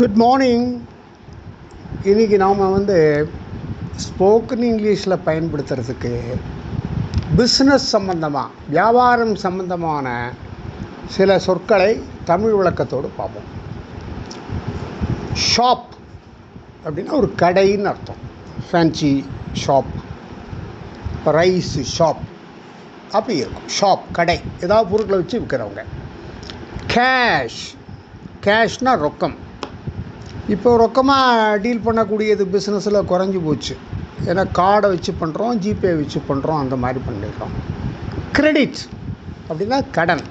Good morning. இன்றைக்கி நாம் spoken இங்கிலீஷில் பயன்படுத்துகிறதுக்கு பிஸ்னஸ் சம்பந்தமாக வியாபாரம் சம்பந்தமான சில சொற்களை தமிழ் விளக்கத்தோடு பார்ப்போம். ஷாப் அப்படின்னா ஒரு கடைன்னு அர்த்தம். ஃபேன்சி ஷாப், ரைஸ் ஷாப் அப்படி இருக்கும். ஷாப் கடை, ஏதாவது பொருட்களை வச்சு விற்கிறவங்க. கேஷ்னால் ரொக்கம். இப்போ ரொக்கமாக டீல் பண்ணக்கூடியது பிஸ்னஸில் குறைஞ்சி போச்சு. ஏன்னா கார்டை வச்சு பண்ணுறோம், ஜிபே வச்சு பண்ணுறோம், அந்த மாதிரி பண்ணிடுறோம். கிரெடிட் அப்படின்னா கடன்.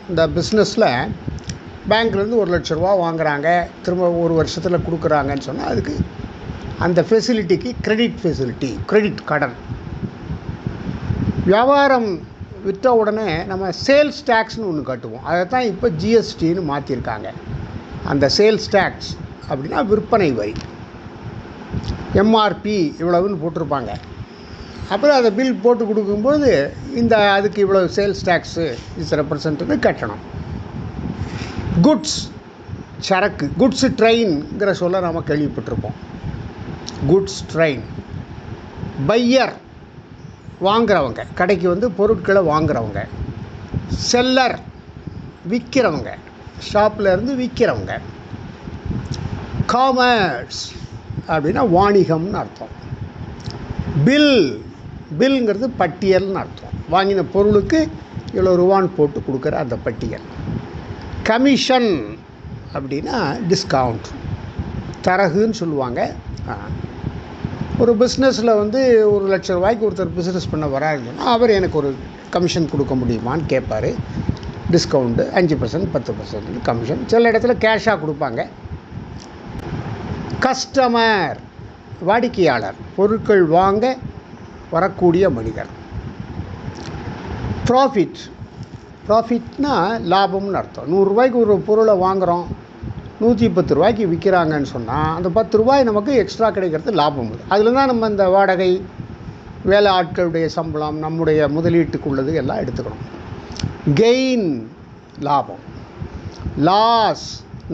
இந்த பிஸ்னஸில் பேங்க்லேருந்து 1,00,000 ரூபா வாங்குகிறாங்க, திரும்ப ஒரு வருஷத்தில் கொடுக்குறாங்கன்னு சொன்னால் அதுக்கு அந்த ஃபெசிலிட்டிக்கு கிரெடிட் ஃபெசிலிட்டி, கிரெடிட் கடன். வியாபாரம் விற்ற உடனே நம்ம சேல்ஸ் டேக்ஸ்னு ஒன்று கட்டுவோம். அதை தான் இப்போ ஜிஎஸ்டின்னு மாற்றிருக்காங்க. அந்த சேல்ஸ் டேக்ஸ் அப்படின்னா விற்பனை வரி. எம்ஆர்பி இவ்வளவுன்னு போட்டிருப்பாங்க. அப்புறம் அதை பில் போட்டு கொடுக்கும்போது அதுக்கு இவ்வளோ சேல்ஸ் டேக்ஸு இத்தனை % கட்டணும். குட்ஸ் சரக்கு, குட்ஸு ட்ரெயின்ங்கிற சொல்ல நம்ம கேள்விப்பட்டிருப்போம். Goods train. பையர் வாங்குறவங்க, கடைக்கு பொருட்களை வாங்குறவங்க. செல்லர் விற்கிறவங்க, ஷாப்பில் இருந்து விற்கிறவங்க. காமர்ஸ் அப்படின்னா வாணிகம்னு அர்த்தம். பில்ங்கிறது பட்டியல்னு அர்த்தம். வாங்கின பொருளுக்கு இவ்வளோ ரூபான்னு போட்டு கொடுக்குற அந்த பட்டியல். கமிஷன் அப்படின்னா டிஸ்கவுண்ட், தரகுன்னு சொல்லுவாங்க. ஒரு பிஸ்னஸில் 1,00,000 ரூபாய்க்கு ஒருத்தர் பிஸ்னஸ் பண்ண வராருன்னா அவர் எனக்கு ஒரு கமிஷன் கொடுக்க முடியுமான்னு கேட்பார். Discount 5%, 10% commission. சில இடத்துல கேஷாக கொடுப்பாங்க. கஸ்டமர் வாடிக்கையாளர், பொருட்கள் வாங்க வரக்கூடிய மனிதர். ப்ராஃபிட்னா லாபம்னு அர்த்தம். 100 ரூபாய்க்கு ஒரு பொருளை வாங்குகிறோம், 110 ரூபாய்க்கு விற்கிறாங்கன்னு சொன்னால் அந்த 10 ரூபாய் நமக்கு எக்ஸ்ட்ரா கிடைக்கிறது லாபம். அதில் தான் நம்ம இந்த வாடகை, வேலை ஆட்களுடைய சம்பளம், நம்முடைய முதலீட்டுக்குள்ளது எல்லாம் எடுத்துக்கணும். கெயின் லாபம், லாஸ்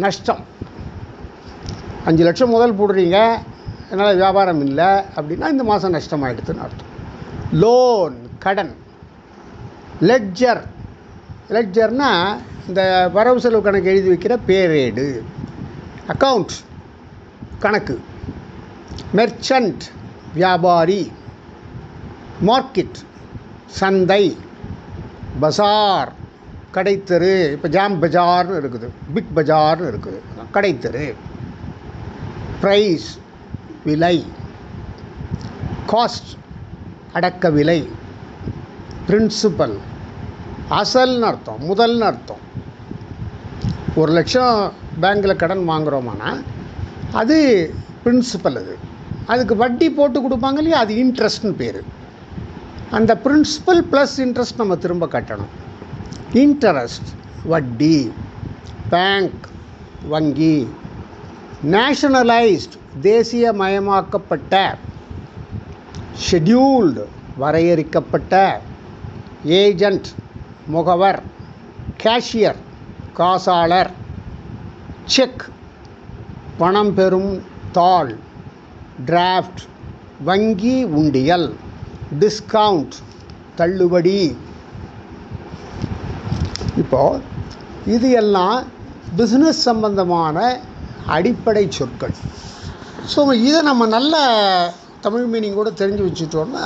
நஷ்டம். 5 லட்சம் முதல் போடுறீங்க, அதனால் வியாபாரம் இல்லை அப்படின்னா இந்த மாதம் நஷ்டமாயிடுதுன்னு அர்த்தம். லோன் கடன். லெட்ஜர்னால் இந்த வரவு செலவு கணக்கு எழுதி வைக்கிற பேரேடு. அக்கவுண்ட் கணக்கு. மெர்ச்சன்ட் வியாபாரி. மார்க்கெட் சந்தை. பஜார் கடைத்தெரு. இப்போ ஜாம் பஜார்னு இருக்குது, பிக் பஜார்னு இருக்குது, கடைத்தெரு. ப்ரைஸ் விலை. காஸ்ட் அடக்க விலை. பிரின்சிபல் அசல்னு அர்த்தம், முதல்னு அர்த்தம். 1,00,000 பேங்கில் கடன் வாங்குகிறோமானா அது பிரின்சிபல். அதுக்கு வட்டி போட்டு கொடுப்பாங்க இல்லையா, அது இன்ட்ரெஸ்ட்னு பேர். அந்த பிரின்சிபல் ப்ளஸ் இன்ட்ரெஸ்ட் நம்ம திரும்ப கட்டணும். இன்ட்ரெஸ்ட் வட்டி. பேங்க் வங்கி. நேஷனலைஸ்ட் தேசியமயமாக்கப்பட்ட. ஷெட்யூல்டு வரையறுக்கப்பட்ட. ஏஜெண்ட் முகவர். கேஷியர் காசாளர். செக் பணம் பெறும் தாள். டிராஃப்ட் வங்கி உண்டியல். டிஸ்கவுண்ட் தள்ளுபடி. இப்போது இது எல்லாம் பிஸ்னஸ் சம்பந்தமான அடிப்படை சொற்கள். ஸோ இதை நம்ம நல்ல தமிழ் மீனிங்கோடு தெரிஞ்சு வச்சுட்டோன்னா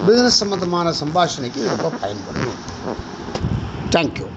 பிஸ்னஸ் சம்பந்தமான சம்பாஷணைக்கு ரொம்ப பயன்படும். தேங்க்யூ.